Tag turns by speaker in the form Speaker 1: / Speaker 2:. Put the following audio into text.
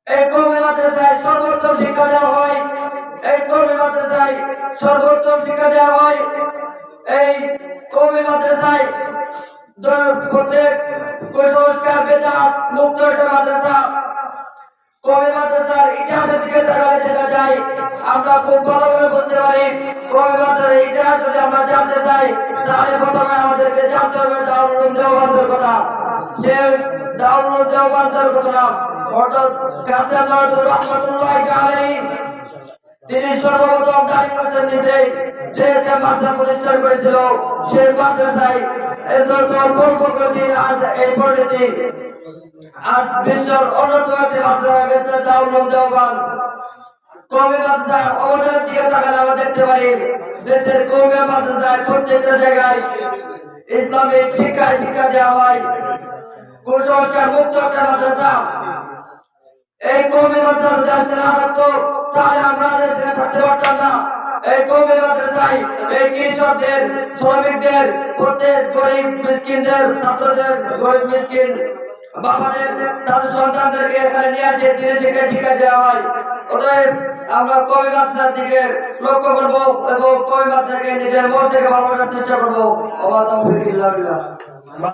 Speaker 1: এই কওমি মাদ্রাসায় সর্বোত্তম শিক্ষা দেওয়া হয়। এই কওমি মাদ্রাসায় সর্বোত্তম শিক্ষা দেওয়া হয়। এই কওমি মাদ্রাসায় প্রত্যেক কুসংস্কার বেদাত মুক্ত একটা মাদ্রাসা। কওমি মাদ্রাসার ইতিহাসের দিকে তাকালে দেখা যায়, আমরা খুব ভালোভাবে বলতে পারি কওমি মাদ্রাসার ইতিহাস যদি আমরা জানতে চাই তাহলে প্রথমে আমাদেরকে জানতে হবে দারুল উলুম দেওবন্দের কথা। সে দারুল উলুম দেওবন্দের কথা অর্থাৎ কাসেম নওয়াজুর রহমাতুল্লাহি আলাইহি তিনি সর্বপ্রথম দারিদ্র্যের নিচে যে মাদ্রাসা প্রতিষ্ঠা করেছিল, সেই মাদ্রাসায় আজ এই পরিণতি, আজ বিশ্বের অন্যতম একটি মাদ্রাসা হয়ে গেছে দারুল উলুম দেওবন্দ। কওমি মাদ্রাসার অবদানের দিকে তাকালে আমরা দেখতে পারি দেশের কওমি মাদ্রাসায় প্রত্যেকটা জায়গায় ইসলামিক শিক্ষা দেওয়া হয়। কুসংস্কার মুক্ত একটা মাদ্রাসা। এই কওমি মাদ্রাসা যদি আসতে না থাকতো তাহলে আমরা দেশে থাকতে পারতাম না। এই কওমি মাদ্রাসায় এই কৃষকদের, শ্রমিকদের, প্রত্যেক গরিব মিসকিনদের, ছাত্রদের, গরিব মিসকিন বাবাদের তাদের সন্তানদেরকে এখানে নিয়ে আসে দিনের শিক্ষা দেওয়া হয়। অতএব আমরা কওমি মাদ্রাসার দিকে লক্ষ্য করবো এবং কওমি মাদ্রাসাকে নিজের মন থেকে ভালোবাসার চেষ্টা করবো।